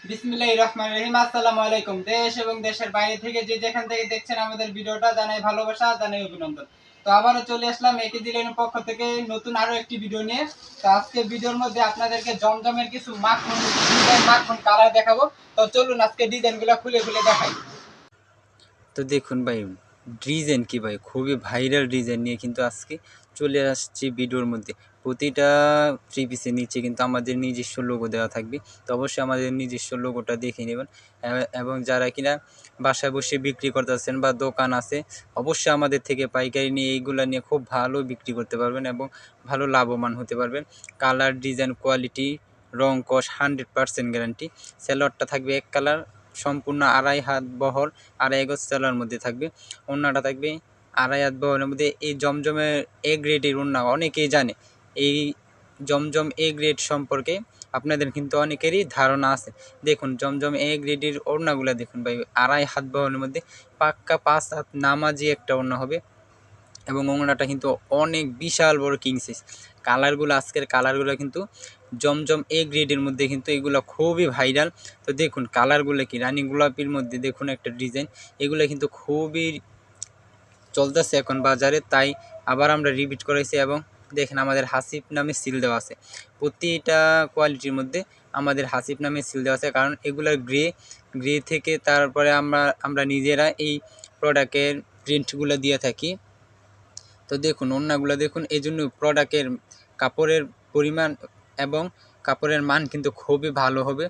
বিসমিল্লাহির রহমানির রহিম। আসসালামু আলাইকুম। দেশ এবং দেশের বাইরে থেকে যে যেখান থেকে দেখছেন আমাদের ভিডিওটা, জানাই ভালোবাসা, জানাই অভিনন্দন। তো আবারও চলে আসলাম একেজি লেনের পক্ষ থেকে নতুন আরো একটি ভিডিও নিয়ে। তো আজকে ভিডিওর মধ্যে আপনাদেরকে জমজমের কিছু মাখন ডিজাইন, মাখন কালার দেখাবো। তো চলুন আজকে ডিজাইনগুলো খুলে খুলে দেখাই। তো দেখুন ভাই, ডিজাইন কি ভাই, খুবই ভাইরাল ডিজাইন নিয়ে কিন্তু আজকে চলে আসছি ভিডিওর মধ্যে। প্রতিটা থ্রি পিসের নিচে কিন্তু আমাদের নিজস্ব লোগো দেওয়া থাকবে। তো অবশ্যই আমাদের নিজস্ব লোগোটা দেখে নেবেন। এবং যারা কিনা বাসায় বসে বিক্রি করতেছেন বা দোকান আছে, অবশ্যই আমাদের থেকে পাইকারি নিয়ে এইগুলা নিয়ে খুব ভালো বিক্রি করতে পারবেন এবং ভালো লাভবান হতে পারবেন। কালার, ডিজাইন, কোয়ালিটি, রং, কস 100% গ্যারান্টি। সেলরটা থাকবে এক কালার, সম্পূর্ণ আড়াই হাত বহর, আড়াই গজ সেলার মধ্যে থাকবে। ওড়নাটা থাকবে আড়াই হাত বহরের মধ্যে। এই জমজমের এ গ্রেডের ওড়না অনেকেই জানে। এই জমজম এ গ্রেড সম্পর্কে আপনাদের কিন্তু অনেকেরই ধারণা আছে। দেখুন জমজম এ গ্রেডের ওড়নাগুলো দেখুন ভাই, আড়াই হাত বহরের মধ্যে পাক্কা 5 হাত নামাজি একটা ওড়না হবে। এবং ওড়নাটা কিন্তু অনেক বিশাল বড় কিং সাইজ। কালারগুলো, আজকের কালারগুলো কিন্তু জমজম এ গ্রেডের মধ্যে কিন্তু এগুলো খুবই ভাইরাল। তো দেখুন কালারগুলো কি, রানী গোলাপির মধ্যে দেখুন একটা ডিজাইন, এগুলো কিন্তু খুবই চলতেছে এখন বাজারে, তাই আবার আমরা রিপিট করেছি। এবং দেখেন আমাদের হাসিব নামে সিল দেওয়া আছে প্রতিটা কোয়ালিটির মধ্যে। আমাদের হাসিব নামে সিল দেওয়া আছে, কারণ এগুলার গ্রে থেকে তারপরে আমরা নিজেরা এই প্রোডাক্টের প্রিন্টগুলো দিয়ে থাকি। তো দেখুন ওড়নাগুলো দেখুন, এই জন্য প্রোডাক্টের কাপড়ের পরিমাণ এবং কাপড়ের মান কিন্তু খুবই ভালো হবে।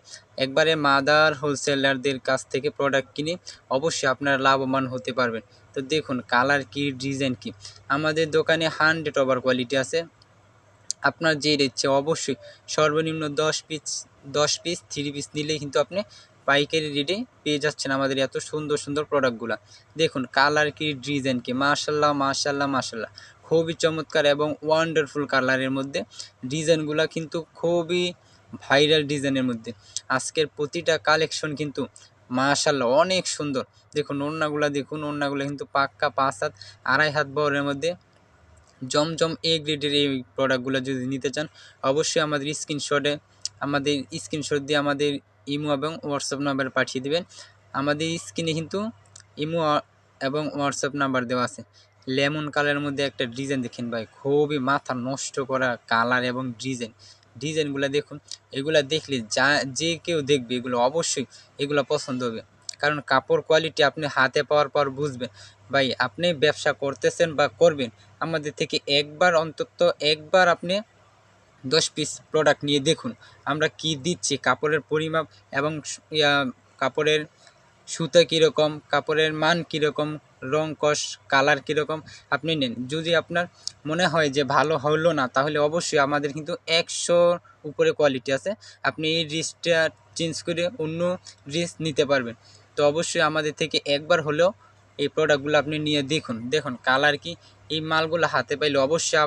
একবারে মাদার হোলসেলারদের কাছ থেকে প্রোডাক্ট কিনে অবশ্যই আপনারা লাভবান হতে পারবেন। তো দেখুন কালার কি, ডিজাইন কি, আমাদের দোকানে 100 ওভার কোয়ালিটি আছে। আপনার যে ইচ্ছে অবশ্যই সর্বনিম্ন 10 পিস থ্রি পিস নিলেই কিন্তু আপনি পাইকারি রেটে পেয়ে যাচ্ছেন আমাদের এত সুন্দর সুন্দর প্রোডাক্টগুলো। দেখুন কালার কি, ডিজাইন কি, মাশাল্লাহ মাশাল্লাহ মাশাল্লাহ, খুবই চমৎকার এবং ওয়ান্ডারফুল কালারের মধ্যে। ডিজাইনগুলো কিন্তু খুবই ভাইরাল ডিজাইনের মধ্যে। আজকের প্রতিটা কালেকশন কিন্তু মাশাল্লাহ অনেক সুন্দর। দেখুন ওড়নাগুলো দেখুন, ওড়নাগুলো কিন্তু পাক্কা 5 হাত আড়াই হাত বহরের মধ্যে। জমজম এ গ্রেডের এই প্রোডাক্টগুলো যদি নিতে চান, অবশ্যই আমাদের স্ক্রিনশট দিয়ে আমাদের ইমো এবং হোয়াটসঅ্যাপ নাম্বার পাঠিয়ে দেবেন। আমাদের স্ক্রিনে কিন্তু ইমো এবং হোয়াটসঅ্যাপ নাম্বার দেওয়া আছে। লেমন কালারের মধ্যে একটা ডিজাইন দেখেন ভাই, খুবই মাথা নষ্ট করা কালার এবং ডিজাইনগুলো দেখুন। এগুলা দেখলে যে কেউ দেখবে এগুলো অবশ্যই এগুলো পছন্দ হবে, কারণ কাপড় কোয়ালিটি আপনি হাতে পাওয়ার পর বুঝবেন। ভাই আপনি ব্যবসা করতেছেন বা করবেন, আমাদের থেকে অন্তত একবার আপনি 10 পিস প্রোডাক্ট নিয়ে দেখুন আমরা কি দিচ্ছি, কাপড়ের পরিমাপ এবং কাপড়ের সুতা কীরকম, কাপড়ের মান কীরকম, রং কস কালার কীরকম আপনি নেন। যদি আপনার মনে হয় যে ভালো হলো না, তাহলে অবশ্যই আমাদের কিন্তু 100 উপরে কোয়ালিটি আছে। আপনি এই ড্রেসটা চেঞ্জ করে অন্য ড্রেস নিতে পারবেন। তো অবশ্যই আমাদের থেকে একবার হলেও এই প্রোডাক্টগুলো আপনি নিয়ে দেখুন। দেখুন কালার কি, এই মালগুলো হাতে পাইলে অবশ্যই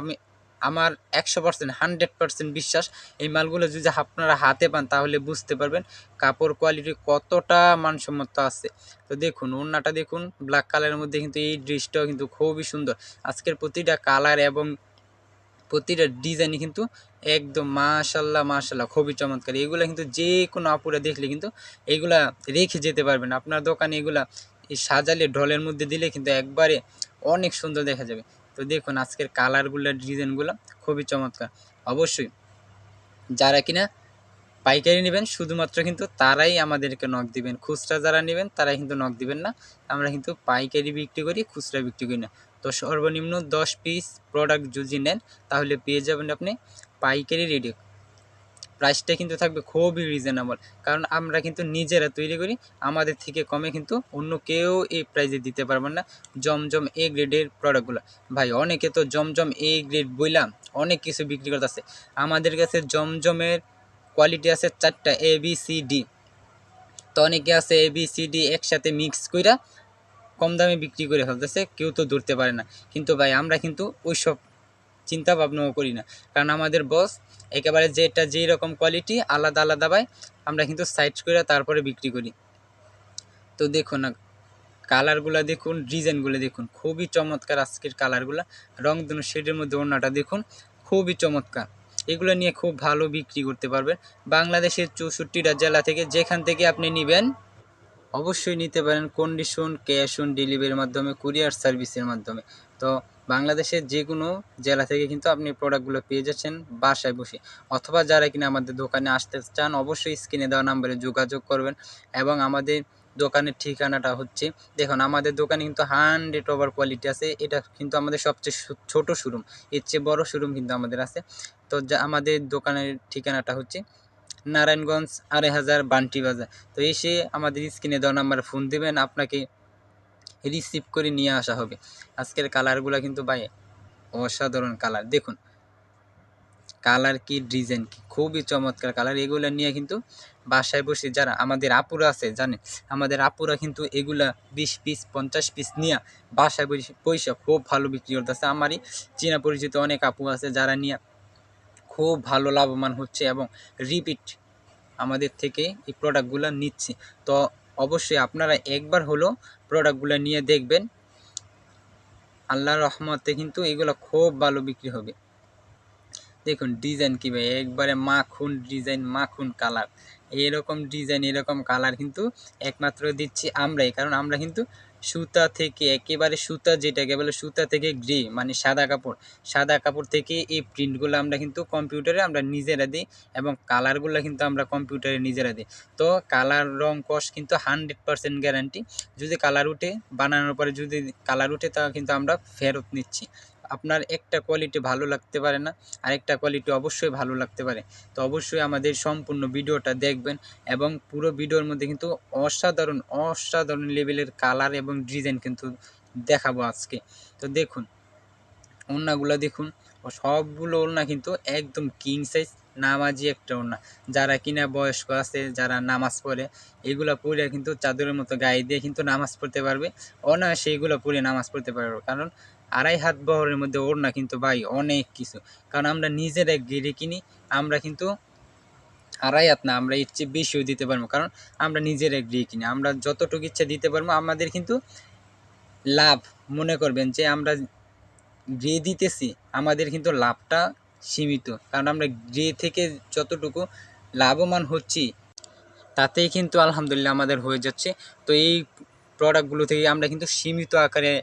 আমার 100% 100% বিশ্বাস, এই মালগুলো যদি আপনারা হাতে পান তাহলে বুঝতে পারবেন কাপড় কোয়ালিটি কতটা মানসম্মত আছে। তো দেখুন ওড়নাটা দেখুন, ব্ল্যাক কালারের মধ্যে কিন্তু এই ড্রেসটাও কিন্তু খুবই সুন্দর। আজকের প্রতিটা কালার এবং প্রতিটা ডিজাইনই কিন্তু একদম মাশাল্লাহ মাশাল্লাহ খুবই চমৎকার। এগুলো কিন্তু যে কোনো আপুরা দেখলে কিন্তু এগুলা রেখে যেতে পারবেন আপনার দোকানে। এগুলা এই সাজালে ঢলের মধ্যে দিলে কিন্তু একবারে অনেক সুন্দর দেখা যাবে। তো দেখুন আজকের কালারগুলো, ডিজাইনগুলো খুবই চমৎকার। অবশ্যই যারা কিনা পাইকারি নেবেন শুধুমাত্র কিন্তু তারাই আমাদেরকে নক দিবেন। খুচরা যারা নেবেন তারা কিন্তু নক দিবেন না। আমরা কিন্তু পাইকারি বিক্রি করি, খুচরা বিক্রি করি না। তো সর্বনিম্ন 10 পিস প্রোডাক্ট যদি নেন তাহলে পেয়ে যাবেন আপনি পাইকারি রেটে। প্রাইসটা কিন্তু থাকবে খুবই রিজনেবল, কারণ আমরা কিন্তু নিজেরা তৈরি করি। আমাদের থেকে কমে কিন্তু অন্য কেউ এই প্রাইসে দিতে পারবেন না জমজম এ গ্রেডের প্রোডাক্টগুলো। ভাই অনেকে তো জমজম এ গ্রেড বইলাম অনেক কিছু বিক্রি করতেছে। আমাদের কাছে জমজমের কোয়ালিটি আছে 4টা ABCD। তো অনেকে আছে ABCD একসাথে মিক্স কইরা কম দামে বিক্রি করে ফেলতেছে, কেউ তো ধরতে পারে না। কিন্তু ভাই আমরা কিন্তু ওইসব চিন্তা ভাবনাও করি না, কারণ আমাদের বস একেবারে যেটা যেই রকম কোয়ালিটি আলাদা আলাদা ভাই আমরা কিন্তু সাইজ করে তারপরে বিক্রি করি। তো দেখুন না কালারগুলো দেখুন, ডিজাইনগুলো দেখুন, খুবই চমৎকার আজকের কালারগুলো। রংধনু শেডের মধ্যে ওড়নাটা দেখুন, খুবই চমৎকার। এগুলো নিয়ে খুব ভালো বিক্রি করতে পারবেন। বাংলাদেশের 64টা জেলা থেকে যেখান থেকে আপনি নেবেন অবশ্যই নিতে পারেন কন্ডিশন ক্যাশ অন ডেলিভারির মাধ্যমে, কুরিয়ার সার্ভিসের মাধ্যমে। তো বাংলাদেশের যে কোনো জেলা থেকে কিন্তু আপনি প্রোডাক্টগুলো পেয়ে যাচ্ছেন বাসায় বসে। অথবা যারা কিনা আমাদের দোকানে আসতে চান অবশ্যই স্ক্রিনে দেওয়া নাম্বারে যোগাযোগ করবেন। এবং আমাদের দোকানের ঠিকানাটা হচ্ছে, দেখুন আমাদের দোকানে কিন্তু 100 ওভার কোয়ালিটি আছে। এটা কিন্তু আমাদের সবচেয়ে ছোট শোরুম, এর চেয়ে বড় শোরুম কিন্তু আমাদের আছে। তো আমাদের দোকানের ঠিকানাটা হচ্ছে নারায়ণগঞ্জ 2500 বান্টি বাজার। তো এসে আমাদের স্ক্রিনে দেওয়া নাম্বারে ফোন দেবেন, আপনাকে রিসিভ করে নিয়ে আসা হবে। আজকের কালারগুলো কিন্তু ভাই অসাধারণ কালার, দেখুন কালার কি ডিজাইন কি, খুবই চমৎকার কালার। এগুলা নিয়ে কিন্তু বাসায় বসে যারা আমাদের আপুরা আছে জানেন, আমাদের আপুরা কিন্তু এগুলা 20 পিস 50 পিস নিয়ে বাসায় বসে পয়সা খুব ভালো বিক্রি করতেছে। আমারই চেনা পরিচিত অনেক আপু আছে যারা নিয়ে খুব ভালো লাভবান হচ্ছে এবং রিপিট আমাদের থেকে এই প্রোডাক্টগুলো নিচ্ছি। তো অবশ্যই আপনারা একবার হলো প্রোডাক্টগুলো নিয়ে দেখবেন, আল্লাহর রহমতে কিন্তু এগুলো খুব ভালো বিক্রি হবে। দেখুন ডিজাইন কী ভাই, একবারে মাখন ডিজাইন, মাখন কালার। এরকম ডিজাইন এরকম কালার কিন্তু একমাত্র দিচ্ছি আমরাই, কারণ আমরা কিন্তু সুতা থেকে একেবারে সুতা, যেটাকে বলে সুতা থেকে গ্রে মানে সাদা কাপড় থেকে এই প্রিন্টগুলো আমরা কিন্তু কম্পিউটারে আমরা নিজেরা দিই এবং কালারগুলো কিন্তু আমরা কম্পিউটারে নিজেরা দিই। তো কালার রং কস কিন্তু 100% গ্যারান্টি। যদি কালার উঠে, বানানোর পরে যদি কালার উঠে তা কিন্তু আমরা ফেরত নিচ্ছি। আপনার একটা কোয়ালিটি ভালো লাগতে পারে না, আরেকটা কোয়ালিটি অবশ্যই ভালো লাগতে পারে। তো অবশ্যই আমাদের সম্পূর্ণ ভিডিওটা দেখবেন এবং পুরো ভিডিওর মধ্যে কিন্তু অসাধারণ লেভেলের কালার এবং ডিজাইন কিন্তু দেখাবো আজকে। তো দেখুন ওড়নাগুলো দেখুন, সবগুলো ওড়না কিন্তু একদম কিং সাইজ নামাজি একটা ওড়না। যারা কিনা বয়স্ক আছে, যারা নামাজ পড়ে, এগুলো পরে কিন্তু চাদরের মতো গায়ে দিয়ে কিন্তু নামাজ পড়তে পারবে, অনায়াসে এগুলো পরে নামাজ পড়তে পারবে। কারণ 2.5 হাত বহরের মধ্যে ওড়না কিন্তু ভাই অনেক কিছু। কারণ আমরা নিজেরা গেড়ে কিনি, আমরা কিন্তু 2.5 হাত না, আমরা এর চেয়ে বেশিও দিতে পারবো, কারণ আমরা নিজেরা গিয়ে কিনি। আমরা যতটুকু ইচ্ছা দিতে পারবো। আমাদের কিন্তু লাভ, মনে করবেন যে আমরা গ্রে দিতেছি, আমাদের কিন্তু লাভটা সীমিত, কারণ আমরা গ্রে থেকে যতটুকু লাভবান হচ্ছি তাতেই কিন্তু আলহামদুলিল্লাহ আমাদের হয়ে যাচ্ছে। তো এই প্রোডাক্টগুলো থেকে আমরা কিন্তু সীমিত আকারে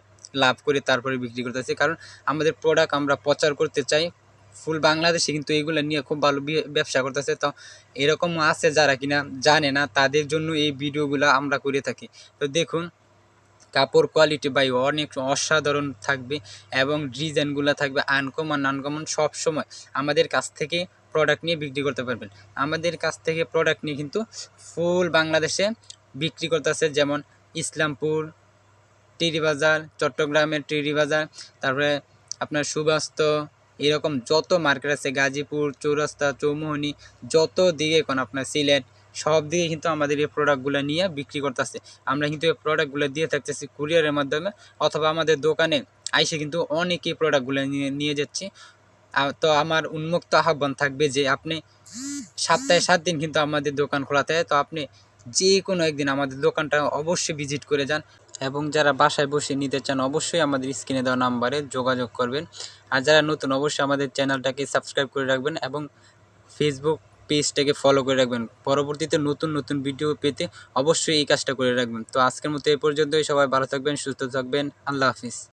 লাভ করে তারপরে বিক্রি করতেছি, কারণ আমাদের প্রোডাক্ট আমরা প্রচার করতে চাই ফুল বাংলাদেশে, কিন্তু এইগুলো নিয়ে খুব ভালো ব্যবসা করতেছে। তো এরকম আছে যারা কিনা জানে না, তাদের জন্য এই ভিডিওগুলো আমরা করে থাকি। তো দেখুন কাপড় কোয়ালিটি ভাই অনেক অসাধারণ থাকবে এবং ডিজাইনগুলো থাকবে আনকমন সব সময়। আমাদের কাছ থেকে প্রোডাক্ট নিয়ে বিক্রি করতে পারবেন। আমাদের কাছ থেকে প্রোডাক্ট নিয়ে কিন্তু ফুল বাংলাদেশে বিক্রি করতেছে, যেমন ইসলামপুর, টিরি বাজার, চট্টগ্রামের টিরি বাজার, তারপরে আপনার সুবাস্ত, এরকম যত মার্কেট আছে, গাজীপুর, চৌরাস্তা, চৌমোহনী, যত দিকে কোন আপনার সিলেট, সব দিকে কিন্তু আমাদের এই প্রোডাক্টগুলো নিয়ে বিক্রি করতেছে। আমরা কিন্তু এই প্রোডাক্টগুলো দিয়ে থাকতেছি কুরিয়ারের মাধ্যমে, অথবা আমাদের দোকানে আইসে কিন্তু অনেকেই প্রোডাক্টগুলো নিয়ে যাচ্ছি। তো আমার উন্মুক্ত আহ্বান থাকবে যে আপনি সপ্তাহে 7 দিন কিন্তু আমাদের দোকান খোলা থাকে। তো আপনি যে কোনো একদিন আমাদের দোকানটা অবশ্যই ভিজিট করে যান। এবং যারা বাসায় বসে নিতে চান অবশ্যই আমাদের স্ক্রিনে দেওয়া নাম্বারে যোগাযোগ করবেন। আর যারা নতুন অবশ্যই আমাদের চ্যানেলটাকে সাবস্ক্রাইব করে রাখবেন এবং ফেসবুক পেজটাকে ফলো করে রাখবেন। পরবর্তীতে নতুন ভিডিও পেতে অবশ্যই এই কাজটা করে রাখবেন। তো আজকের মতো এই পর্যন্তই। সবাই ভালো থাকবেন, সুস্থ থাকবেন। আল্লাহ হাফিজ।